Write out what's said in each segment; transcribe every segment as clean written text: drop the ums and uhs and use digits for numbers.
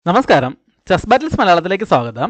നമസ്കാരം, chess battles മലയാളത്തിലേക്ക് സ്വാഗതം.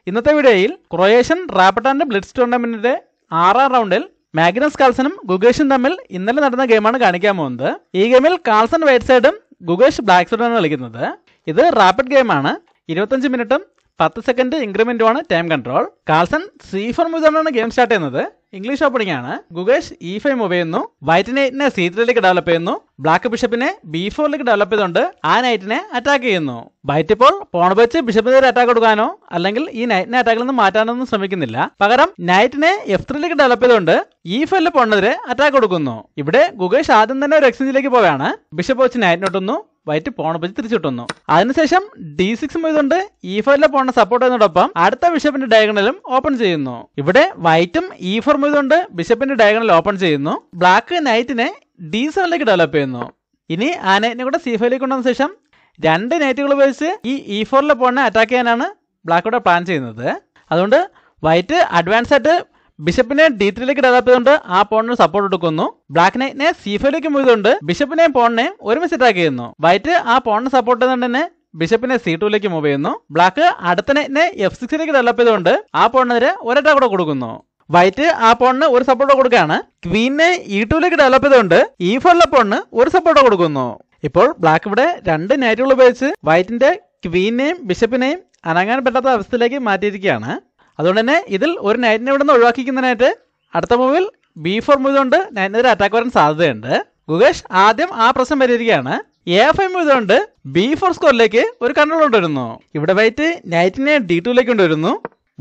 ഇന്നത്തെ വീഡിയോയിൽ ക്രൊയേഷ്യൻ റാപ്പിഡ് ആൻഡ് ബ്ലിറ്റ്സ് ടൂർണമെന്റിന്റെ 6ാം റൗണ്ടിൽ മാഗ്നസ് കാൾസനും ഗുഗേഷും തമ്മിൽ ഇന്നലെ നടന്ന ഗെയിമാണ് കാണിക്കാൻ പോകുന്നത്. ഈ ഗെയിമിൽ കാൾസൺ വൈറ്റ് സൈഡും ഗുഗേഷ് ബ്ലാക്ക് സൈഡുമാണ് കളിക്കുന്നത്. ഇത് റാപ്പിഡ് ഗെയിമാണ്. 25 മിനിറ്റും 10 സെക്കൻഡ് ഇൻക്രിമെന്റുമാണ് ടൈം കൺട്രോൾ. കാൾസൺ C4 മുതലാണ് ഗെയിം സ്റ്റാർട്ട് ചെയ്യുന്നത്. ഇംഗ്ലീഷ് ഓപ്പണിംഗ് ആണ്. ഗുഗേഷ് E5 മൂവ് ചെയ്യുന്നു. വൈറ്റ് നൈറ്റിനെ C3ലേക്ക് ഡെവലപ്പ് ചെയ്യുന്നു. ബ്ലാക്ക് ബിഷപ്പിനെ B4ലേക്ക് ഡെവലപ്പ് ചെയ്തുകൊണ്ട് ആ നൈറ്റിനെ അറ്റാക്ക് ചെയ്യുന്നു. വൈറ്റ് ഇപ്പോൾ പോൺ വെച്ച് ബിഷപ്പിനെതിരെ അറ്റാക്ക് കൊടുക്കാനോ അല്ലെങ്കിൽ ഈ നൈറ്റിനെ അറ്റാക്കിൽ നിന്ന് മാറ്റാനൊന്നും ശ്രമിക്കുന്നില്ല. പകരം നൈറ്റിനെ F3ലേക്ക് ഡെവലപ്പ് ചെയ്തുകൊണ്ട് E5 പോണിനെതിരെ അറ്റാക്ക് കൊടുക്കുന്നു. ഇവിടെ ഗുഗേഷ് ആദ്യം തന്നെ ഒരു എക്സ്ചേഞ്ചിലേക്ക് പോവുകയാണ്. ബിഷപ്പ് വെച്ച് നൈറ്റിനൊട്ടുന്നു. വൈറ്റ് പോൺ വെച്ച് തിരിച്ചിട്ടുന്നു. അതിനുശേഷം D6 ചെയ്തുകൊണ്ട് E5 പോണിനെ സപ്പോർട്ട് ചെയ്യുന്നതോടൊപ്പം അടുത്ത ബിഷപ്പിന്റെ ഡയഗണലും ഓപ്പൺ ചെയ്യുന്നു. ഇവിടെ വൈറ്റും E4 ചെയ്തുകൊണ്ട് ബിഷപ്പിന്റെ ഡയഗണൽ ഓപ്പൺ ചെയ്യുന്നു. ബ്ലാക്ക് നൈറ്റിനെ D7ലേക്ക് ഡെവലപ്പ് ചെയ്യുന്നു. ഇനി ആ നൈറ്റിനെ കൂടെ C5ലേക്ക് കൊണ്ടുവന്ന ശേഷം 2 നൈറ്റുകൾ ഉപയോഗിച്ച് ഈ E4 പോണിനെ അറ്റാക്ക് ചെയ്യാനാണ് ബ്ലാക്ക് കൂടെ പ്ലാൻ ചെയ്യുന്നത്. അതുകൊണ്ട് വൈറ്റ് അഡ്വാൻസ് ആയിട്ട് ബിഷപ്പിനെ D3ലേക്ക് ഡെവലപ്പ് ചെയ്തുകൊണ്ട് ആ പോണിന് സപ്പോർട്ട് കൊടുക്കുന്നു. ബ്ലാക്ക് നൈറ്റിനെ C5ലേക്ക് മൂവ് ചെയ്തുകൊണ്ട് ബിഷപ്പിനെയും പോണിനെയും ഒരുമിച്ച് അറ്റാക്ക് ചെയ്യുന്നു. വൈറ്റ് ആ പോണിന് സപ്പോർട്ട് ചെയ്യുന്നുണ്ട് തന്നെ ബിഷപ്പിനെ C2ലേക്ക് മൂവ് ചെയ്യുന്നു. ബ്ലാക്ക് അടുത്ത നൈറ്റിനെ F6ലേക്ക് ഡെവലപ്പ് ചെയ്തുകൊണ്ട് ആ പോണിനെതിരെ ഒരു അറ്റാക്ക് കൂടെ കൊടുക്കുന്നു. വൈറ്റ് ആ പോണിന് ഒരു സപ്പോർട്ട് കൊടുക്കുകയാണ്. ക്വീനെ E2ലേക്ക് ഡെവലപ്പ് ചെയ്തുകൊണ്ട് E4 പോണിന് ഒരു സപ്പോർട്ട് കൊടുക്കുന്നു. ഇപ്പോൾ ബ്ലാക്ക് ഇവിടെ 2 നൈറ്റുകൾ ഉപയോഗിച്ച് വൈറ്റിന്റെ ക്വീനെയും ബിഷപ്പിനെയും അനങ്ങാൻ പറ്റാത്ത അവസ്ഥയിലേക്ക് മാറ്റിയിരിക്കുകയാണ്. അതുകൊണ്ട് തന്നെ ഇതിൽ ഒരു നൈറ്റിനെ ഇവിടെ നിന്ന് ഒഴിവാക്കിക്കുന്നതിനായിട്ട് അടുത്ത മൂവിൽ B4 മൂവ് കൊണ്ട് നൈറ്റിനെതിരെ അറ്റാക്ക് വരാൻ സാധ്യതയുണ്ട്. ഗുഗേഷ് ആദ്യം ആ പ്രശ്നം പരിഹരിക്കുകയാണ്. A5 മൂവ് കൊണ്ട് B4 സ്കോറിലേക്ക് ഒരു കൺട്രോൾ കൊണ്ടുവരുന്നു. ഇവിടെ വൈറ്റ് നൈറ്റിനെ D2ലേക്ക് കൊണ്ടുവരുന്നു.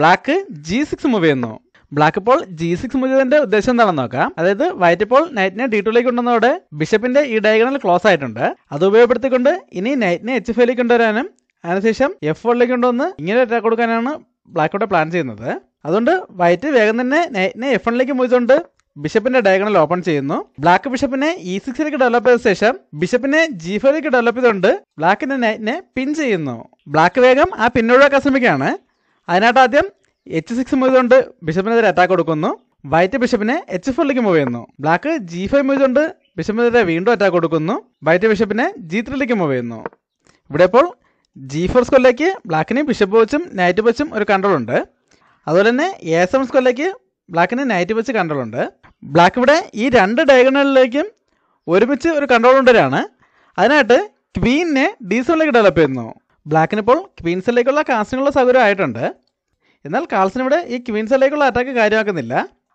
ബ്ലാക്ക് G6 മൂവ് ചെയ്യുന്നു. ബ്ലാക്ക് ഇപ്പോൾ G6 മൂവ് ചെയ്തതിന്റെ ഉദ്ദേശം എന്താണെന്ന് നോക്കാം. അതായത് വൈറ്റ് ഇപ്പോൾ നൈറ്റിനെ D2ലേക്ക് കൊണ്ടുവന്നതോടെ ബിഷപ്പിന്റെ ഈ ഡയഗണൽ ക്ലോസ് ആയിട്ടുണ്ട്. അത് ഉപയോഗപ്പെടുത്തിക്കൊണ്ട് ഇനി നൈറ്റിനെ H5ലേക്ക് കൊണ്ടുവരാനും അതിനുശേഷം F4ലേക്ക് കൊണ്ടുവന്ന് ഇങ്ങനെ അറ്റാക്ക് കൊടുക്കാനാണ് ബ്ലാക്കോടെ പ്ലാൻ ചെയ്യുന്നത്. അതുകൊണ്ട് വൈറ്റ് വേഗം തന്നെ നൈറ്റിനെ F1ലേക്ക് മൂവ് ചെയ്തുകൊണ്ട് ബിഷപ്പിന്റെ ഡയഗണൽ ഓപ്പൺ ചെയ്യുന്നു. ബ്ലാക്ക് ബിഷപ്പിനെ E6ലേക്ക് ഡെവലപ്പ് ചെയ്ത ശേഷം ബിഷപ്പിനെ G5ലേക്ക് ഡെവലപ്പ് ചെയ്തുകൊണ്ട് ബ്ലാക്കിന്റെ നൈറ്റിനെ പിൻ ചെയ്യുന്നു. ബ്ലാക്ക് വേഗം ആ പിന്നൊഴിവാക്കാൻ ശ്രമിക്കുകയാണ്. അതിനായിട്ട് ആദ്യം H6 മൂവ് ചെയ്തുകൊണ്ട് ബിഷപ്പിനെതിരെ അറ്റാക്ക് കൊടുക്കുന്നു. വൈറ്റ് ബിഷപ്പിനെ H4ലേക്ക് മൂവ് ചെയ്യുന്നു. ബ്ലാക്ക് G5 മൂവ് ചെയ്തുകൊണ്ട് ബിഷപ്പിനെതിരെ വീണ്ടും അറ്റാക്ക് കൊടുക്കുന്നു. വൈറ്റ് ബിഷപ്പിനെ G3ലേക്ക് മൂവ് ചെയ്യുന്നു. ഇവിടെ ഇപ്പോൾ G4 സ്കോറിലേക്ക് ബ്ലാക്കിന് ബിഷപ്പ് വെച്ചും നൈറ്റ് വെച്ചും ഒരു കൺട്രോൾ ഉണ്ട്. അതുപോലെ തന്നെ A7 സ്കോറിലേക്ക് ബ്ലാക്കിന് നൈറ്റ് വെച്ച് കൺട്രോൾ ഉണ്ട്. ബ്ലാക്ക് ഇവിടെ ഈ 2 ഡയഗണലിലേക്കും ഒരുമിച്ച് ഒരു കൺട്രോൾ കൊണ്ടുവരാണ്. അതിനായിട്ട് ക്വീനിനെ D7ലേക്ക് ഡെവലപ്പ് ചെയ്യുന്നു. ബ്ലാക്കിന് ഇപ്പോൾ ക്വീൻസിലേക്കുള്ള കാസ്റ്റിനുള്ള സൗകര്യം ആയിട്ടുണ്ട്. എന്നാൽ കാൾസൺ ഇവിടെ ഈ ക്വീൻസിലേക്കുള്ള അറ്റാക്ക് കാര്യമാക്കുന്നില്ല.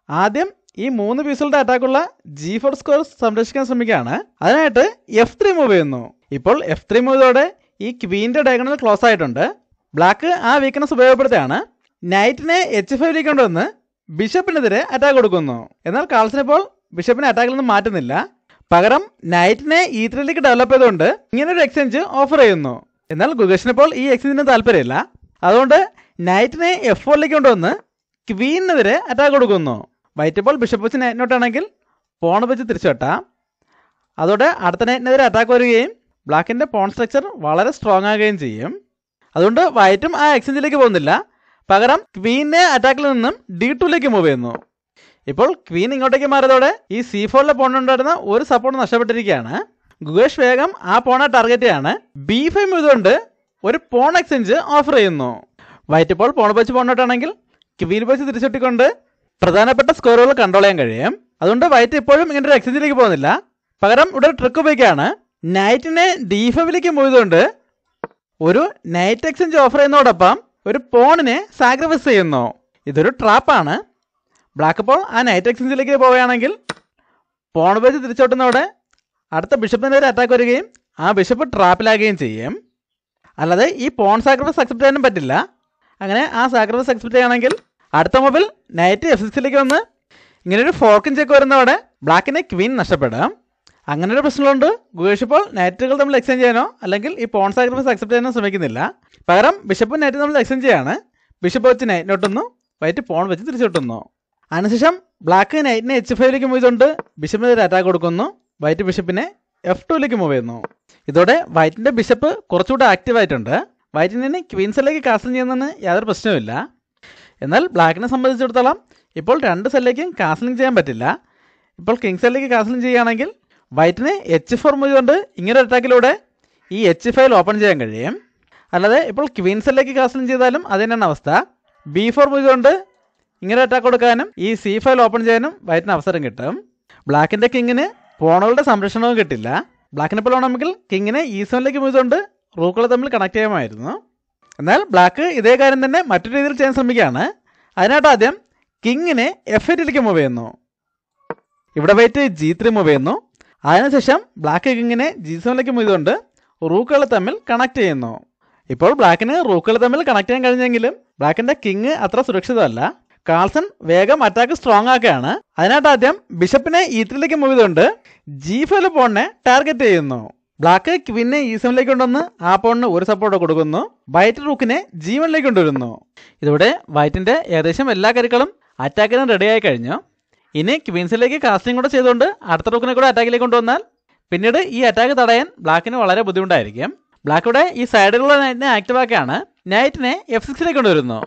ആദ്യം ഈ 3 പീസുകളുടെ അറ്റാക്കുള്ള G4 സ്കോർ സംരക്ഷിക്കാൻ ശ്രമിക്കുകയാണ്. അതിനായിട്ട് F3 മൂവ് ചെയ്യുന്നു. ഇപ്പോൾ F3 മൂവോടെ ഈ ക്വീൻ്റെ ഡയഗണൽ ക്ലോസ് ആയിട്ടുണ്ട്. ബ്ലാക്ക് ആ വീക്ക്നെസ് ഉപയോഗപ്പെടുത്തുകയാണ്. നൈറ്റിനെ H5ലേക്ക് കൊണ്ടുവന്ന് ബിഷപ്പിനെതിരെ അറ്റാക്ക് കൊടുക്കുന്നു. എന്നാൽ കാൾസൺ ഇപ്പോൾ ബിഷപ്പിനെ അറ്റാക്കിൽ നിന്ന് മാറ്റുന്നില്ല. പകരം നൈറ്റിനെ E3ലേക്ക് ഡെവലപ്പ് ചെയ്തുകൊണ്ട് ഇങ്ങനൊരു എക്സ്ചേഞ്ച് ഓഫർ ചെയ്യുന്നു. എന്നാൽ ഗുഗേഷിന് ഇപ്പോൾ ഈ എക്സ്ചേഞ്ചിന് താല്പര്യമില്ല. അതുകൊണ്ട് നൈറ്റിനെ F4ലേക്ക് കൊണ്ടുവന്ന് ക്വീനെതിരെ അറ്റാക്ക് കൊടുക്കുന്നു. വൈറ്റ് ഇപ്പോൾ ബിഷപ്പ് വെച്ച് നൈറ്റിനോട്ടാണെങ്കിൽ പോൺ വെച്ച് തിരിച്ചുവെട്ടാം. അതോടെ അടുത്ത നൈറ്റിനെതിരെ അറ്റാക്ക് വരികയും ബ്ലാക്കിൻ്റെ പോൺ സ്ട്രക്ചർ വളരെ സ്ട്രോങ് ആകുകയും ചെയ്യും. അതുകൊണ്ട് വൈറ്റും ആ എക്സ്ചേഞ്ചിലേക്ക് പോകുന്നില്ല. പകരം ക്വീനെ അറ്റാക്കിൽ നിന്നും D2ലേക്ക് മൂവ് ചെയ്യുന്നു. ഇപ്പോൾ ക്വീൻ ഇങ്ങോട്ടേക്ക് മാറിയതോടെ ഈ C4 പോണിനുണ്ടായിരുന്ന ഒരു സപ്പോർട്ട് നഷ്ടപ്പെട്ടിരിക്കുകയാണ്. ഗുഗേഷ് വേഗം ആ പോണെ ടാർഗറ്റ് ചെയ്യാണ്. B5 ചെയ്തുകൊണ്ട് ഒരു പോൺ എക്സ്ചേഞ്ച് ഓഫർ ചെയ്യുന്നു. വൈറ്റ് ഇപ്പോൾ പോൺ വെച്ച് പോണിട്ടാണെങ്കിൽ ക്വീൻ വെച്ച് തിരിച്ചൊട്ടിക്കൊണ്ട് പ്രധാനപ്പെട്ട സ്കോറുകൾ കൺട്രോൾ ചെയ്യാൻ കഴിയും. അതുകൊണ്ട് വൈറ്റ് ഇപ്പോഴും ഇങ്ങനെ ഒരു എക്സ്ചേഞ്ചിലേക്ക് പോകുന്നില്ല. പകരം ഇവിടെ ഒരു ട്രിക്ക് ഉപയോഗിക്കുകയാണ്. നൈറ്റിനെ D5ലേക്ക് മൂവ് ചെയ്തുകൊണ്ട് ഒരു നൈറ്റ് എക്സ്ചേഞ്ച് ഓഫർ ചെയ്യുന്നതോടൊപ്പം ഒരു പോണിനെ സാക്രിഫൈസ് ചെയ്യുന്നു. ഇതൊരു ട്രാപ്പാണ്. ബ്ലാക്ക് ഇപ്പോൾ ആ നൈറ്റ് എക്സ്ചേഞ്ചിലേക്ക് പോവുകയാണെങ്കിൽ പോൺ വെച്ച് തിരിച്ചോട്ടുന്നതോടെ അടുത്ത ബിഷപ്പിനെതിരെ അറ്റാക്ക് വരികയും ആ ബിഷപ്പ് ട്രാപ്പിലാകുകയും ചെയ്യും. അല്ലാതെ ഈ പോൺ സാക്രിഫൈസ് അക്സെപ്റ്റ് ചെയ്യാനും പറ്റില്ല. അങ്ങനെ ആ സാക്രിഫൈസ് അക്സെപ്റ്റ് ചെയ്യുകയാണെങ്കിൽ അടുത്ത മൂവിൽ നൈറ്റ് F6ലേക്ക് വന്ന് ഇങ്ങനെ ഒരു ഫോർക്കിൻ ചെക്ക് വരുന്നതോടെ ബ്ലാക്കിന് ക്വീൻ നഷ്ടപ്പെടാം. അങ്ങനെ ഒരു പ്രശ്നമുണ്ട്. ഗുഗേഷ് ഇപ്പോൾ നൈറ്റുകൾ തമ്മിൽ എക്സ്ചേഞ്ച് ചെയ്യാനോ അല്ലെങ്കിൽ ഈ പോൺ സാക്രിഫൈസ് അക്സെപ്റ്റ് ചെയ്യാനോ ശ്രമിക്കുന്നില്ല. പകരം ബിഷപ്പും നൈറ്റും തമ്മിൽ എക്സ്ചേഞ്ച് ചെയ്യാണ്. ബിഷപ്പ് വെച്ച് നൈറ്റിനൊട്ടുന്നു. വൈറ്റ് പോൺ വെച്ച് തിരിച്ചൊട്ടുന്നു. അതിനുശേഷം ബ്ലാക്ക് നൈറ്റിനെ H5ലേക്ക് മൂവ് ചെയ്തുകൊണ്ട് ബിഷപ്പിനെതിരെ അറ്റാക്ക് കൊടുക്കുന്നു. വൈറ്റ് ബിഷപ്പിനെ F2ലേക്ക് മൂവ് ചെയ്യുന്നു. ഇതോടെ വൈറ്റിൻ്റെ ബിഷപ്പ് കുറച്ചുകൂടെ ആക്റ്റീവ് ആയിട്ടുണ്ട്. വൈറ്റിനെ ക്വീൻസിലേക്ക് കാസ്റ്റിംഗ് ചെയ്യുന്നതിന് യാതൊരു പ്രശ്നവുമില്ല. എന്നാൽ ബ്ലാക്കിനെ സംബന്ധിച്ചിടത്തോളം ഇപ്പോൾ 2 സെല്ലിലേക്കും കാസ്റ്റിംഗ് ചെയ്യാൻ പറ്റില്ല. ഇപ്പോൾ കിങ് സെല്ലിലേക്ക് കാസ്റ്റിംഗ് ചെയ്യുകയാണെങ്കിൽ വൈറ്റിന് H4 മൂവ് കൊണ്ട് ഇങ്ങനെ ഒരു അറ്റാക്കിലൂടെ ഈ H5 ഓപ്പൺ ചെയ്യാൻ കഴിയും. അല്ലാതെ ഇപ്പോൾ ക്വീൻസിലേക്ക് കാസ്റ്റിംഗ് ചെയ്താലും അത് തന്നെയാണ് അവസ്ഥ. B4 മൂവ് കൊണ്ട് ഇങ്ങനെ അറ്റാക്ക് കൊടുക്കാനും ഈ C5 ഓപ്പൺ ചെയ്യാനും വൈറ്റിന് അവസരം കിട്ടും. ബ്ലാക്കിൻ്റെ കിങ്ങിന് പോണുകളുടെ സംരക്ഷണവും കിട്ടില്ല. ബ്ലാക്കിനെ പോലെ വേണമെങ്കിൽ കിങ്ങിനെ E7ലേക്ക് മൂവ് കൊണ്ട് റൂക്കുകൾ തമ്മിൽ കണക്ട് ചെയ്യാമായിരുന്നു. എന്നാൽ ബ്ലാക്ക് ഇതേ കാര്യം തന്നെ മറ്റൊരു രീതിയിൽ ചെയ്യാൻ ശ്രമിക്കുകയാണ്. അതിനായിട്ട് ആദ്യം കിങ്ങിനെ F8ലേക്ക് മൂവ് ചെയ്യുന്നു. ഇവിടെ വൈറ്റ് G3 മൂവ് ചെയ്യുന്നു. അതിനുശേഷം ബ്ലാക്ക് കിങ്ങിനെ G7ലേക്ക് മൂവ് ചെയ്തുകൊണ്ട് റൂക്കുകൾ തമ്മിൽ കണക്ട് ചെയ്യുന്നു. ഇപ്പോൾ ബ്ലാക്കിന് റൂക്കുകൾ തമ്മിൽ കണക്ട് ചെയ്യാൻ കഴിഞ്ഞെങ്കിലും ബ്ലാക്കിൻ്റെ കിങ് അത്ര സുരക്ഷിതമല്ല. കാൾസൺ വേഗം അറ്റാക്ക് സ്ട്രോങ് ആക്കുകയാണ്. അതിനായിട്ട് ആദ്യം ബിഷപ്പിനെ E3ലേക്ക് മൂവ് ചെയ്തുകൊണ്ട് G5 പോണിനെ ടാർഗറ്റ് ചെയ്യുന്നു. ബ്ലാക്ക് ക്വീനെ E7ലേക്ക് കൊണ്ടുവന്ന് ആ പോണിന് ഒരു സപ്പോർട്ട് കൊടുക്കുന്നു. വൈറ്റ് റൂക്കിനെ G1ലേക്ക് കൊണ്ടുവരുന്നു. ഇതോടെ വൈറ്റിൻ്റെ ഏകദേശം എല്ലാ കരുക്കളും അറ്റാക്കിനും റെഡിയായി കഴിഞ്ഞു. ഇനി ക്വീൻസിലേക്ക് കാസ്റ്റിംഗ് കൂടെ ചെയ്തുകൊണ്ട് അടുത്ത റൂക്കിനെ കൂടെ അറ്റാക്കിലേക്ക് കൊണ്ടുവന്നാൽ പിന്നീട് ഈ അറ്റാക്ക് തടയാൻ ബ്ലാക്കിന് വളരെ ബുദ്ധിമുട്ടായിരിക്കും. ബ്ലാക്കിവിടെ ഈ സൈഡിലുള്ള നൈറ്റിനെ ആക്റ്റീവ് ആക്കിയാണ് നൈറ്റിനെ F6ലേക്ക് കൊണ്ടുവരുന്നു.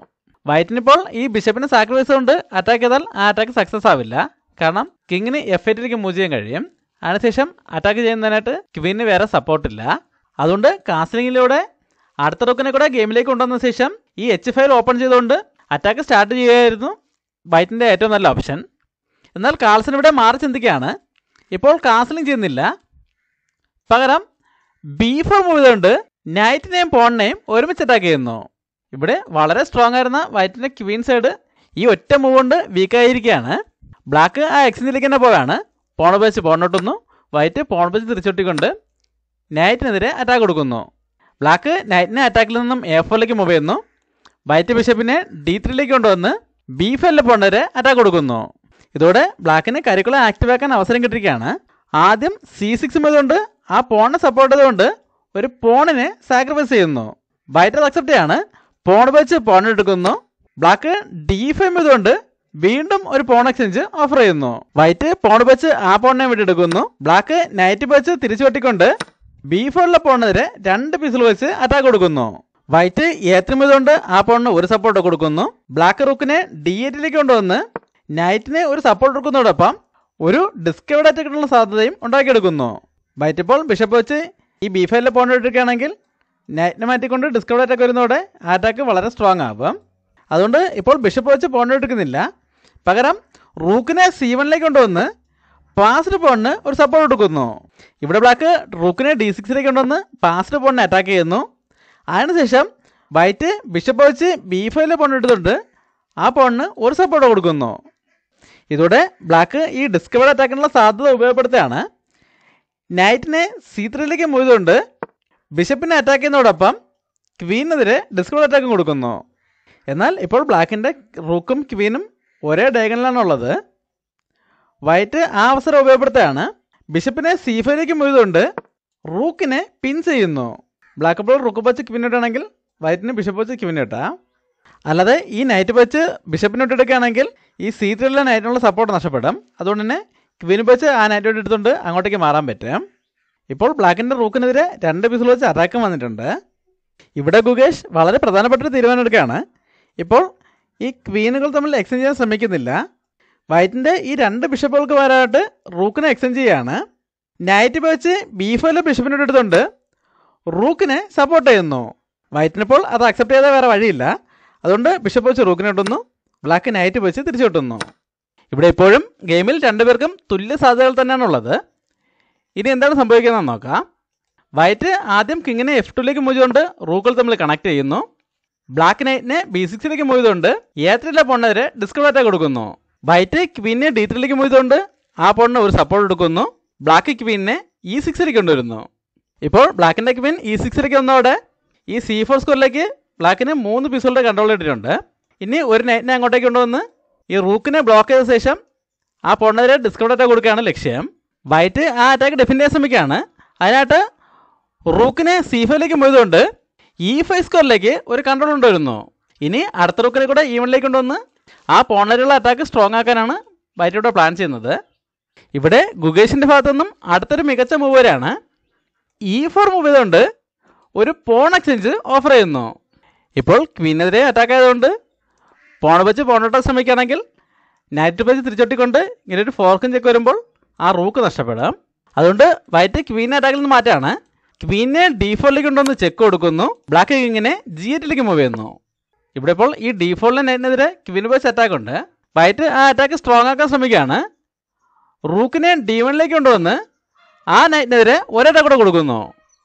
വൈറ്റിനിപ്പോൾ ഈ ബിഷപ്പിനെ സാക്രിഫൈസ് കൊണ്ട് അറ്റാക്ക് ചെയ്താൽ ആ അറ്റാക്ക് സക്സസ് ആവില്ല. കാരണം കിങ്ങിന് F8ലേക്ക് മൂവ് ചെയ്യാൻ കഴിയും. അതിനുശേഷം അറ്റാക്ക് ചെയ്യുന്നതിനായിട്ട് ക്വീനിന് വേറെ സപ്പോർട്ടില്ല. അതുകൊണ്ട് കാസ്റ്റിംഗിലൂടെ അടുത്ത റൂക്കിനെ കൂടെ ഗെയിമിലേക്ക് കൊണ്ടുവന്ന ശേഷം ഈ H5 ഓപ്പൺ ചെയ്തുകൊണ്ട് അറ്റാക്ക് സ്റ്റാർട്ട് ചെയ്യുകയായിരുന്നു വൈറ്റിൻ്റെ ഏറ്റവും നല്ല ഓപ്ഷൻ. എന്നാൽ കാൾസൺ ഇവിടെ മാറി ചിന്തിക്കുകയാണ്. ഇപ്പോൾ കാസ്ലിംഗ് ചെയ്യുന്നില്ല, പകരം B4 മൂവ് ചെയ്തുകൊണ്ട് നൈറ്റിനെയും പോണിനെയും ഒരുമിച്ച് അറ്റാക്ക് ചെയ്യുന്നു. ഇവിടെ വളരെ സ്ട്രോങ് ആയിരുന്ന വൈറ്റിൻ്റെ ക്വീൻ സൈഡ് ഈ ഒറ്റ മൂവ് കൊണ്ട് വീക്കായിരിക്കുകയാണ്. ബ്ലാക്ക് ആ എക്സിലേക്ക് തന്നെ പോവുകയാണ്. പോൺ ഉപയോഗിച്ച് പോണിട്ടൊന്നു വൈറ്റ് പോൺ ഉപയോഗിച്ച് തിരിച്ചൊട്ടിക്കൊണ്ട് നൈറ്റിനെതിരെ അറ്റാക്ക് കൊടുക്കുന്നു. ബ്ലാക്ക് നൈറ്റിനെ അറ്റാക്കിൽ നിന്നും A4ലേക്ക് മൂവ് ചെയ്യുന്നു. വൈറ്റ് ബിഷപ്പിനെ D3ലേക്ക് കൊണ്ടുവന്ന് B5 പോണിനെതിരെ അറ്റാക്ക് കൊടുക്കുന്നു. ഇതോടെ ബ്ലാക്കിന് കരിക്കുളം ആക്റ്റീവ് ആക്കാൻ അവസരം കിട്ടിയിരിക്കുകയാണ്. ആദ്യം C6 ചെയ്തുകൊണ്ട് ആ പോണിനെ സപ്പോർട്ട് ചെയ്തുകൊണ്ട് ഒരു പോണിനെ സാക്രിഫൈസ് ചെയ്യുന്നു. വൈറ്റ് അത് അക്സെപ്റ്റ് ചെയ്യാണ്. പോൺ വെച്ച് പോണെടുക്കുന്നു. ബ്ലാക്ക് D5 ചെയ്തുകൊണ്ട് വീണ്ടും ഒരു പോൺ എക്സ്ചേഞ്ച് ഓഫർ ചെയ്യുന്നു. വൈറ്റ് പോൺ വെച്ച് ആ പോണിനെ വിട്ടെടുക്കുന്നു. ബ്ലാക്ക് നൈറ്റ് വെച്ച് തിരിച്ചു വെട്ടിക്കൊണ്ട് B4 പോണിനെതിരെ 2 പീസിൽ വെച്ച് അറ്റാക്ക് കൊടുക്കുന്നു. വൈറ്റ് A3 ചെയ്തുകൊണ്ട് ആ പോണിന് ഒരു സപ്പോർട്ട് കൊടുക്കുന്നു. ബ്ലാക്ക് റൂക്കിനെ D8ലേക്ക് കൊണ്ടുവന്ന് നൈറ്റിനെ ഒരു സപ്പോർട്ട് കൊടുക്കുന്നതോടൊപ്പം ഒരു ഡിസ്കവേർഡ് അറ്റാക്കിനുള്ള സാധ്യതയും ഉണ്ടാക്കിയെടുക്കുന്നു. വൈറ്റ് ഇപ്പോൾ ബിഷപ്പ് വെച്ച് ഈ B5 പോൺ എടുക്കുകയാണെങ്കിൽ നൈറ്റിനെ മാറ്റിക്കൊണ്ട് ഡിസ്കവേർഡ് അറ്റാക്ക് വരുന്നതോടെ ആ അറ്റാക്ക് വളരെ സ്ട്രോങ് ആകും. അതുകൊണ്ട് ഇപ്പോൾ ബിഷപ്പ് വെച്ച് പോൺ എടുക്കുന്നില്ല, പകരം റൂക്കിനെ C1ലേക്ക് കൊണ്ടുവന്ന് പാസ്ഡ് പോണിന് ഒരു സപ്പോർട്ട് കൊടുക്കുന്നു. ഇവിടെ ബ്ലാക്ക് റൂക്കിനെ D6ലേക്ക് കൊണ്ടുവന്ന് പാസ്ഡ് പോണിനെ അറ്റാക്ക് ചെയ്യുന്നു. അതിനുശേഷം വൈറ്റ് ബിഷപ്പ് വെച്ച് B5 പോൺ എടുത്തുകൊണ്ട് ആ പോണിന് ഒരു സപ്പോർട്ട് കൊടുക്കുന്നു. ഇതോടെ ബ്ലാക്ക് ഈ ഡിസ്കവേർഡ് അറ്റാക്കിനുള്ള സാധ്യത ഉപയോഗപ്പെടുത്തുകയാണ്. നൈറ്റിനെ C3ലേക്ക് മൂവ് ചെയ്തുകൊണ്ട് ബിഷപ്പിനെ അറ്റാക്ക് ചെയ്യുന്നതോടൊപ്പം ക്വീനെതിരെ ഡിസ്കവേർഡ് അറ്റാക്കും കൊടുക്കുന്നു. എന്നാൽ ഇപ്പോൾ ബ്ലാക്കിൻ്റെ റൂക്കും ക്വീനും ഒരേ ഡയഗണലാണുള്ളത്. വൈറ്റ് ആ അവസരം ഉപയോഗപ്പെടുത്തുകയാണ്. ബിഷപ്പിനെ C5ലേക്ക് മൂവ് ചെയ്തുകൊണ്ട് റൂക്കിനെ പിൻ ചെയ്യുന്നു. ബ്ലാക്ക് ഇപ്പോൾ റൂക്ക് വെച്ച് ക്വീൻ ഇട്ടാണെങ്കിൽ വൈറ്റിന് ബിഷപ്പ് വെച്ച് ക്വീൻ ഇട്ടാം. അല്ലാതെ ഈ നൈറ്റ് വെച്ച് ബിഷപ്പിനെ ഇട്ടെടുക്കുകയാണെങ്കിൽ ഈ C3ലെ നൈറ്റിനുള്ള സപ്പോർട്ട് നഷ്ടപ്പെടും. അതുകൊണ്ട് തന്നെ ക്വീൻ വെച്ച് ആ നൈറ്റ് എടുത്തുകൊണ്ട് അങ്ങോട്ടേക്ക് മാറാൻ പറ്റും. ഇപ്പോൾ ബ്ലാക്കിൻ്റെ റൂക്കിനെതിരെ 2 പീസിൽ വെച്ച് അറ്റാക്കും വന്നിട്ടുണ്ട്. ഇവിടെ ഗുഗേഷ് വളരെ പ്രധാനപ്പെട്ടൊരു തീരുമാനം എടുക്കുകയാണ്. ഇപ്പോൾ ഈ ക്വീനുകൾ തമ്മിൽ എക്സ്ചേഞ്ച് ചെയ്യാൻ ശ്രമിക്കുന്നില്ല. വൈറ്റിൻ്റെ ഈ 2 ബിഷപ്പുകൾക്ക് പകരമായിട്ട് റൂക്കിനെ എക്സ്ചേഞ്ച് ചെയ്യുകയാണ്. നൈറ്റ് വെച്ച് B5 ബിഷപ്പിനെ എടുത്തുകൊണ്ട് റൂക്കിനെ സപ്പോർട്ട് ചെയ്യുന്നു. വൈറ്റിനിപ്പോൾ അത് അക്സെപ്റ്റ് ചെയ്താൽ വേറെ വഴിയില്ല. അതുകൊണ്ട് ബിഷപ്പ് വെച്ച് റൂക്കിനെ ഇട്ടുന്നു. ബ്ലാക്ക് നൈറ്റ് വെച്ച് തിരിച്ചു കിട്ടുന്നു. ഇവിടെ ഇപ്പോഴും ഗെയിമിൽ 2 പേർക്കും തുല്യ സാധ്യതകൾ തന്നെയാണുള്ളത്. ഇനി എന്താണ് സംഭവിക്കുന്നതെന്ന് നോക്കാം. വൈറ്റ് ആദ്യം കിങ്ങിനെ F2ലേക്ക് മൂവ് ചെയ്തുകൊണ്ട് റൂക്കുകൾ തമ്മിൽ കണക്ട് ചെയ്യുന്നു. ബ്ലാക്ക് നൈറ്റിനെ B6ലേക്ക് മൂവ് ചെയ്തുകൊണ്ട് A3 പോണിനെതിരെ ഡിസ്കവേർഡ് അറ്റാക്ക് കൊടുക്കുന്നു. വൈറ്റ് ക്വീനെ D3ലേക്ക് മൂവ് ചെയ്തുകൊണ്ട് ആ പോണിന് ഒരു സപ്പോർട്ട് കൊടുക്കുന്നു. ബ്ലാക്ക് ക്വീനെ E6ലേക്ക് കൊണ്ടുവരുന്നു. ഇപ്പോൾ ബ്ലാക്കിൻ്റെ ക്വീൻ E6ലേക്ക് വന്നതോടെ ഈ C4 സ്കോറിലേക്ക് ബ്ലാക്കിന് 3 പീസുകളുടെ കൺട്രോൾ ഇട്ടിട്ടുണ്ട്. ഇനി ഒരു നൈറ്റിനെ അങ്ങോട്ടേക്ക് കൊണ്ടുവന്ന് ഈ റൂക്കിനെ ബ്ലോക്ക് ചെയ്ത ശേഷം ആ പോണിനെതിരെ ഡിസ്കവേർഡ് അറ്റാക്ക് കൊടുക്കുകയാണ് ലക്ഷ്യം. വൈറ്റ് ആ അറ്റാക്ക് ഡിഫെൻഡ് ചെയ്യാൻ ശ്രമിക്കുകയാണ്. അതിനായിട്ട് റൂക്കിനെ C5ലേക്ക് മൂവ് ചെയ്തുകൊണ്ട് E5 സ്കോറിലേക്ക് ഒരു കൺട്രോൾ കൊണ്ടുവരുന്നു. ഇനി അടുത്ത റൂക്കിനെ കൂടെ E1ലേക്ക് കൊണ്ടുവന്ന് ആ പോണിനെതിരെയുള്ള അറ്റാക്ക് സ്ട്രോങ് ആക്കാനാണ് വൈറ്റ് ഇവിടെ പ്ലാൻ ചെയ്യുന്നത്. ഇവിടെ ഗുഗേഷിൻ്റെ ഭാഗത്തു നിന്നും അടുത്തൊരു മികച്ച മൂവ് വരെയാണ്. E4 മൂവ് ചെയ്തുകൊണ്ട് ഒരു പോൺ എക്സ്ചേഞ്ച് ഓഫർ ചെയ്യുന്നു. ഇപ്പോൾ ക്വീനെതിരെ അറ്റാക്ക് ആയതുകൊണ്ട് പോൺ വെച്ച് പോണിട്ടാൻ ശ്രമിക്കുകയാണെങ്കിൽ നൈറ്റ് വെച്ച് തിരിച്ചൊട്ടിക്കൊണ്ട് ഇങ്ങനെ ഒരു ഫോർക്കും ചെക്ക് വരുമ്പോൾ ആ റൂക്ക് നഷ്ടപ്പെടാം. അതുകൊണ്ട് വൈറ്റ് ക്വീൻ അറ്റാക്കിൽ നിന്ന് മാറ്റാണ്. ക്വീനെ D4ലേക്ക് കൊണ്ടുവന്ന് ചെക്ക് കൊടുക്കുന്നു. ബ്ലാക്ക് കിങ്ങിനെ G8ലേക്ക് മൂവ് ചെയ്യുന്നു. ഇവിടെ ഇപ്പോൾ ഈ D4 നൈറ്റിനെതിരെ ക്വീൻ വെച്ച് അറ്റാക്ക് ഉണ്ട്. വൈറ്റ് ആ അറ്റാക്ക് സ്ട്രോങ് ആക്കാൻ ശ്രമിക്കുകയാണ്. റൂക്കിനെ D1ലേക്ക് കൊണ്ടുവന്ന് ആ നൈറ്റിനെതിരെ ഒരറ്റാക്ക് കൂടെ കൊടുക്കുന്നു.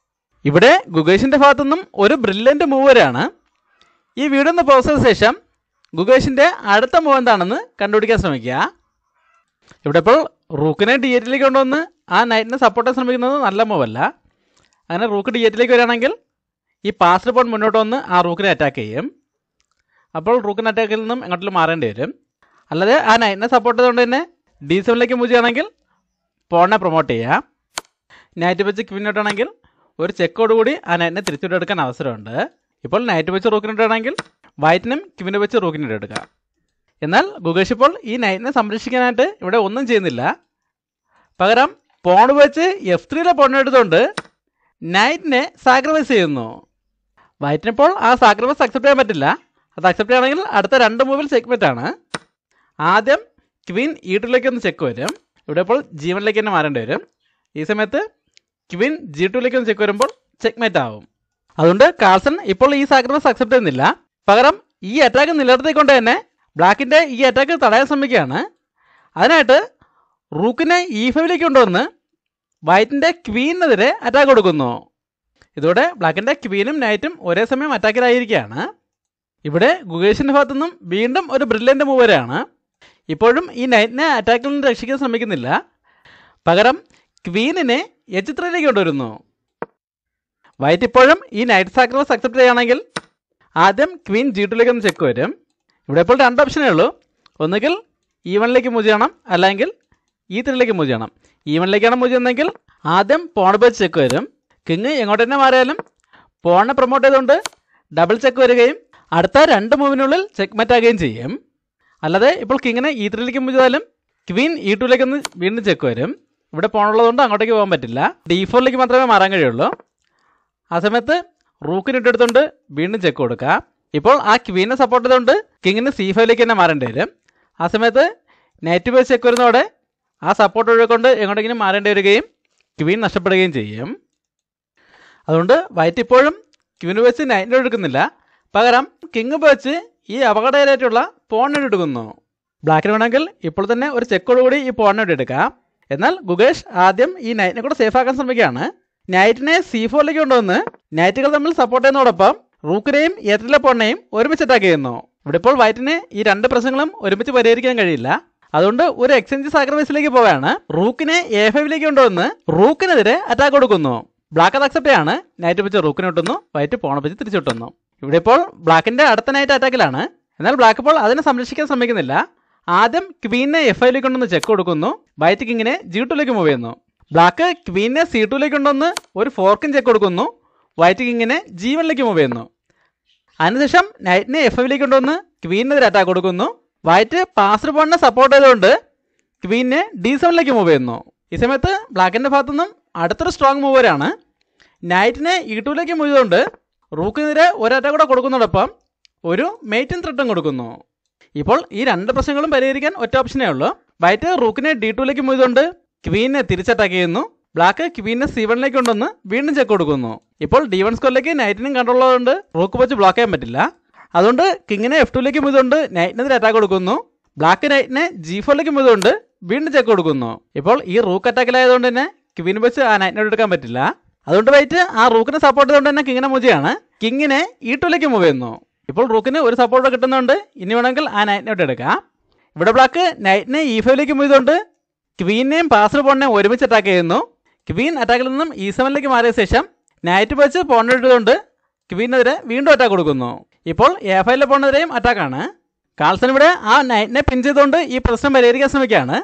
ഇവിടെ ഗുഗേഷിൻ്റെ ഭാഗത്തുനിന്നും ഒരു ബ്രില്യൻ്റ് മൂവ് വരെയാണ്. ഈ വീഡിയോ ഒന്ന് പോസ് ചെയ്ത ശേഷം ഗുഗേഷിൻ്റെ അടുത്ത മൂവ് എന്താണെന്ന് കണ്ടുപിടിക്കാൻ ശ്രമിക്കുക. ഇവിടെ ഇപ്പോൾ റൂക്കിനെ D8ലേക്ക് കൊണ്ടുവന്ന് ആ നൈറ്റിനെ സപ്പോർട്ട് ചെയ്യാൻ ശ്രമിക്കുന്നത് നല്ല മൂവല്ല. അങ്ങനെ റൂക്ക് D8ലേക്ക് വരികയാണെങ്കിൽ ഈ പാസ്ഡ് പോൺ മുന്നോട്ട് വന്ന് ആ റൂക്കിനെ അറ്റാക്ക് ചെയ്യും. അപ്പോൾ റൂക്കിന് അറ്റാക്കിൽ നിന്നും എങ്ങോട്ടും മാറേണ്ടി വരും. അല്ലാതെ ആ നൈറ്റിനെ സപ്പോർട്ട് ചെയ്തുകൊണ്ട് തന്നെ D7ലേക്ക് മൂവ് ചെയ്യുകയാണെങ്കിൽ പോണിനെ പ്രൊമോട്ട് ചെയ്യാം. നൈറ്റ് വെച്ച് ക്വീനോട്ടാണെങ്കിൽ ഒരു ചെക്കോടുകൂടി ആ നൈറ്റിനെ തിരിച്ചിട്ടെടുക്കാൻ അവസരമുണ്ട്. ഇപ്പോൾ നൈറ്റ് വെച്ച് റൂക്കിനിട്ടാണെങ്കിൽ വൈറ്റിനും ക്വീനെ വെച്ച് റൂക്കിനിട്ടെടുക്കാം. എന്നാൽ ഗുഗേഷ് ഇപ്പോൾ ഈ നൈറ്റിനെ സംരക്ഷിക്കാനായിട്ട് ഇവിടെ ഒന്നും ചെയ്യുന്നില്ല. പകരം പോൺ വെച്ച് F3 പോണിനെടുത്തുകൊണ്ട് നൈറ്റിനെ സാക്രിഫൈസ് ചെയ്യുന്നു. വൈറ്റിനിപ്പോൾ ആ സാക്രിഫൈസ് അക്സെപ്റ്റ് ചെയ്യാൻ പറ്റില്ല. അത് അക്സെപ്റ്റ് ചെയ്യണമെങ്കിൽ അടുത്ത 2 മൂവിൽ ചെക്ക്മെറ്റ് ആണ്. ആദ്യം ക്വീൻ E2ലേക്ക് ഒന്ന് ചെക്ക് വരും. ഇവിടെ ഇപ്പോൾ G1ലേക്ക് തന്നെ മാറേണ്ടി വരും. ഈ സമയത്ത് ക്വീൻ G2ലേക്ക് ഒന്ന് ചെക്ക് വരുമ്പോൾ ചെക്ക്മേറ്റ് ആവും. അതുകൊണ്ട് കാൾസൺ ഇപ്പോൾ ഈ സാക്രിഫൈസ് അക്സെപ്റ്റ് ചെയ്യുന്നില്ല. പകരം ഈ അറ്റാക്ക് നിലനിർത്തിക്കൊണ്ട് തന്നെ ബ്ലാക്കിൻ്റെ ഈ അറ്റാക്ക് തടയാൻ ശ്രമിക്കുകയാണ്. അതിനായിട്ട് റൂക്കിനെ E5ലേക്ക് കൊണ്ടുവന്ന് വൈറ്റിൻ്റെ ക്വീനെതിരെ അറ്റാക്ക് കൊടുക്കുന്നു. ഇതോടെ ബ്ലാക്കിൻ്റെ ക്വീനും നൈറ്റും ഒരേ സമയം അറ്റാക്കിലായിരിക്കുകയാണ്. ഇവിടെ ഗുഗേഷിൻ്റെ ഭാഗത്തുനിന്നും വീണ്ടും ഒരു ബ്രില്യൻ്റ് മൂവ് വരെയാണ്. ഇപ്പോഴും ഈ നൈറ്റിനെ അറ്റാക്കിൽ നിന്ന് രക്ഷിക്കാൻ ശ്രമിക്കുന്നില്ല. പകരം ക്വീനിനെ H3ലേക്ക് കൊണ്ടുവരുന്നു. വൈറ്റ് ഇപ്പോഴും ഈ നൈറ്റ് സാക്രിഫൈസ് അക്സെപ്റ്റ് ചെയ്യുകയാണെങ്കിൽ ആദ്യം ക്വീൻ G2ലേക്ക് ഒന്ന് ചെക്ക് വരും. ഇവിടെ ഇപ്പോൾ 2 ഓപ്ഷനേ ഉള്ളൂ. ഒന്നുകിൽ E1ലേക്ക് മൂവ് ചെയ്യണം, അല്ലെങ്കിൽ E3ലേക്ക് മൂവ് ചെയ്യണം. E1ലേക്കാണ് മൂവ് ചെയ്യുന്നതെങ്കിൽ ആദ്യം പോൺ വെച്ച് ചെക്ക് വരും. കിങ് എങ്ങോട്ട് തന്നെ മാറിയാലും പോണിനെ പ്രൊമോട്ട് ചെയ്തുകൊണ്ട് ഡബിൾ ചെക്ക് വരികയും അടുത്ത 2 മൂവിനുള്ളിൽ ചെക്ക് മാറ്റാകുകയും ചെയ്യും. അല്ലാതെ ഇപ്പോൾ കിങ്ങിനെ E3ലേക്ക് മൂവ് ചെയ്താലും ക്വീൻ E2ലേക്ക് ഒന്ന് വീണ്ടും ചെക്ക് വരും. ഇവിടെ പോണുള്ളതുകൊണ്ട് അങ്ങോട്ടേക്ക് പോകാൻ പറ്റില്ല. D4ലേക്ക് മാത്രമേ മാറാൻ കഴിയുള്ളൂ. ആ സമയത്ത് റൂക്കിന് ഇട്ടെടുത്തുകൊണ്ട് വീണ്ടും ചെക്ക് കൊടുക്കുക. ഇപ്പോൾ ആ ക്വീനെ സപ്പോർട്ട് ചെയ്തുകൊണ്ട് കിങ്ങിന് C5ലേക്ക് തന്നെ മാറേണ്ടി വരും. ആ സമയത്ത് നൈറ്റ് ബേസ് ചെക്ക് വരുന്നതോടെ ആ സപ്പോർട്ട് ഒഴികൊണ്ട് എങ്ങോട്ടെങ്കിലും മാറേണ്ടി വരികയും ക്വീൻ നഷ്ടപ്പെടുകയും ചെയ്യും. അതുകൊണ്ട് വൈറ്റ് ഇപ്പോഴും ക്വീന് വെച്ച് നൈറ്റിനെ എടുക്കുന്നില്ല. പകരം കിങ് വെച്ച് ഈ അപകടകരമായിട്ടുള്ള പോണിനെ എടുക്കുന്നു. ബ്ലാക്കിന് വേണമെങ്കിൽ ഇപ്പോൾ തന്നെ ഒരു ചെക്കോടുകൂടി ഈ പോണിനെ എടുക്കാം. എന്നാൽ ഗുഗേഷ് ആദ്യം ഈ നൈറ്റിനെ കൂടെ സേഫ് ആക്കാൻ ശ്രമിക്കുകയാണ്. നൈറ്റിനെ C4ലേക്ക് കൊണ്ടുവന്ന് നൈറ്റുകൾ തമ്മിൽ സപ്പോർട്ട് ചെയ്യുന്നതോടൊപ്പം റൂക്കിനെയും E3ലെ പോണിനെയും ഒരുമിച്ച് അറ്റാക്ക് ചെയ്യുന്നു. ഇവിടെ ഇപ്പോൾ വൈറ്റിന് ഈ 2 പ്രശ്നങ്ങളും ഒരുമിച്ച് പരിഹരിക്കാൻ കഴിയില്ല. അതുകൊണ്ട് ഒരു എക്സ്ചേഞ്ച് സാക്രിഫൈസിലേക്ക് പോവുകയാണ്. റൂക്കിനെ A5ലേക്ക് കൊണ്ടുവന്ന് റൂക്കിനെതിരെ അറ്റാക്ക് കൊടുക്കുന്നു. ബ്ലാക്ക് അത് അക്സെപ്റ്റ് ചെയ്യാണ്. നൈറ്റ് വെച്ച് റൂക്കിനെ ഇട്ടുന്നു, വൈറ്റ് പോണെ വെച്ച് തിരിച്ചിട്ടുന്നു. ഇവിടെ ഇപ്പോൾ ബ്ലാക്കിൻ്റെ അടുത്ത നൈറ്റ് അറ്റാക്കിലാണ്. എന്നാൽ ബ്ലാക്ക് ഇപ്പോൾ അതിനെ സംരക്ഷിക്കാൻ ശ്രമിക്കുന്നില്ല. ആദ്യം ക്വീനെ F5ലേക്ക് കൊണ്ടുവന്ന് ചെക്ക് കൊടുക്കുന്നു. വൈറ്റ് കിങ്ങിനെ G2ലേക്ക് മൂവ് ചെയ്യുന്നു. ബ്ലാക്ക് ക്വീനെ C2ലേക്ക് കൊണ്ടുവന്ന് ഒരു ഫോർക്കും ചെക്ക് കൊടുക്കുന്നു. വൈറ്റ് കിങ്ങിനെ G1ലേക്ക് മൂവ് ചെയ്യുന്നു. അതിനുശേഷം നൈറ്റിനെ F5ലേക്ക് കൊണ്ടുവന്ന് ക്വീനെതിരെ അറ്റാക്ക് കൊടുക്കുന്നു. വൈറ്റ് പാസ്ഡ് പോണിനെ സപ്പോർട്ട് ചെയ്തുകൊണ്ട് ക്വീനെ D7ലേക്ക് മൂവ് ചെയ്യുന്നു. ഈ സമയത്ത് ബ്ലാക്കിൻ്റെ ഭാഗത്തുനിന്നും അടുത്തൊരു സ്ട്രോങ് മൂവ് വരെയാണ്. നൈറ്റിനെ E2ലേക്ക് മൂവ് ചെയ്തുകൊണ്ട് റൂക്കിനെതിരെ ഒരറ്റാക്ക് കൂടെ കൊടുക്കുന്നതോടൊപ്പം ഒരു മെയ്റ്റിൻ ത്രെട്ടും കൊടുക്കുന്നു. ഇപ്പോൾ ഈ 2 പ്രശ്നങ്ങളും പരിഹരിക്കാൻ ഒറ്റ ഓപ്ഷനേ ഉള്ളൂ. വൈറ്റ് റൂക്കിനെ D2ലേക്ക് മൂവ് ചെയ്തുകൊണ്ട് ക്വീനെ തിരിച്ചറ്റാക്ക് ചെയ്യുന്നു. ബ്ലാക്ക് ക്വീനെ C1ലേക്ക് കൊണ്ടുവന്ന് വീണ്ടും ചെക്ക് കൊടുക്കുന്നു. ഇപ്പോൾ D1 സ്കോറിലേക്ക് നൈറ്റിനും കൺട്രോൾ ഉള്ളതുകൊണ്ട് റൂക്ക് വെച്ച് ബ്ലോക്ക് ചെയ്യാൻ പറ്റില്ല. അതുകൊണ്ട് കിങ്ങിനെ F2ലേക്ക് മൂവ് ചെയ്തുകൊണ്ട് നൈറ്റിനെതിരെ അറ്റാക്ക് കൊടുക്കുന്നു. ബ്ലാക്ക് നൈറ്റിനെ G4ലേക്ക് മൂവ് ചെയ്തുകൊണ്ട് വീണ്ടും ചെക്ക് കൊടുക്കുന്നു. ഇപ്പോൾ ഈ റൂക്ക് അറ്റാക്കിലായതുകൊണ്ട് തന്നെ ക്വീൻ വെച്ച് ആ നൈറ്റിനോട് എടുക്കാൻ പറ്റില്ല. അതുകൊണ്ട് വൈറ്റ് ആ റൂക്കിനെ സപ്പോർട്ട് ചെയ്തുകൊണ്ട് തന്നെ കിങ്ങിനെ മൂവ് ചെയ്യാണ്. കിങ്ങിനെ E2ലേക്ക് മൂവ് ചെയ്യുന്നു. ഇപ്പോൾ റൂക്കിന് ഒരു സപ്പോർട്ട് കിട്ടുന്നുണ്ട്. ഇനി വേണമെങ്കിൽ ആ നൈറ്റിനോട്ട് എടുക്കാം. ഇവിടെ ബ്ലാക്ക് നൈറ്റിനെ E5ലേക്ക് മൂവ് ചെയ്തുകൊണ്ട് ക്വീനെയും പാസ്ഡ് പോണിനെയും ഒരുമിച്ച് അറ്റാക്ക് ചെയ്യുന്നു. ക്വീൻ അറ്റാക്കിൽ നിന്നും E7ലേക്ക് മാറിയ ശേഷം നൈറ്റ് വെച്ച് പോണിട്ടുകൊണ്ട് ക്വീനെതിരെ വീണ്ടും അറ്റാക്ക് കൊടുക്കുന്നു. ഇപ്പോൾ A5ലെ പോണിനെതിരെയും അറ്റാക്കാണ്. കാൾസൺ ഇവിടെ ആ നൈറ്റിനെ പിൻ ചെയ്തുകൊണ്ട് ഈ പ്രശ്നം പരിഹരിക്കാൻ ശ്രമിക്കുകയാണ്.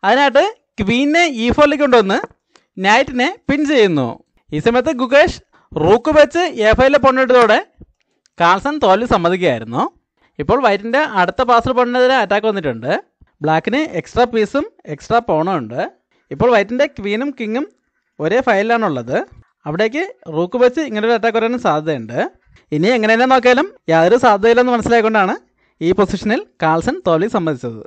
അതിനായിട്ട് ക്വീനെ E4ലേക്ക് കൊണ്ടുവന്ന് നൈറ്റിനെ പിൻ ചെയ്യുന്നു. ഈ സമയത്ത് ഗുഗേഷ് റൂക്ക് വെച്ച് A5ലെ പോണിട്ടതോടെ കാൾസൺ തോൽവി സമ്മതിക്കുകയായിരുന്നു. ഇപ്പോൾ വൈറ്റിൻ്റെ അടുത്ത പാസ്ഡ് പോണിനെതിരെ അറ്റാക്ക് വന്നിട്ടുണ്ട്. ബ്ലാക്കിന് എക്സ്ട്രാ പീസും എക്സ്ട്രാ പോണും ഉണ്ട്. ഇപ്പോൾ വൈറ്റിൻ്റെ ക്വീനും കിങ്ങും ഒരേ ഫയലിലാണുള്ളത്. അവിടേക്ക് റൂക്ക് വെച്ച് ഇങ്ങനൊരു അറ്റാക്ക് വരാനും സാധ്യതയുണ്ട്. ഇനി എങ്ങനെ തന്നെ നോക്കിയാലും യാതൊരു സാധ്യതയില്ലെന്ന് മനസ്സിലായിക്കൊണ്ടാണ് ഈ പൊസിഷനിൽ കാൾസൺ തോൽവി സമ്മതിച്ചത്.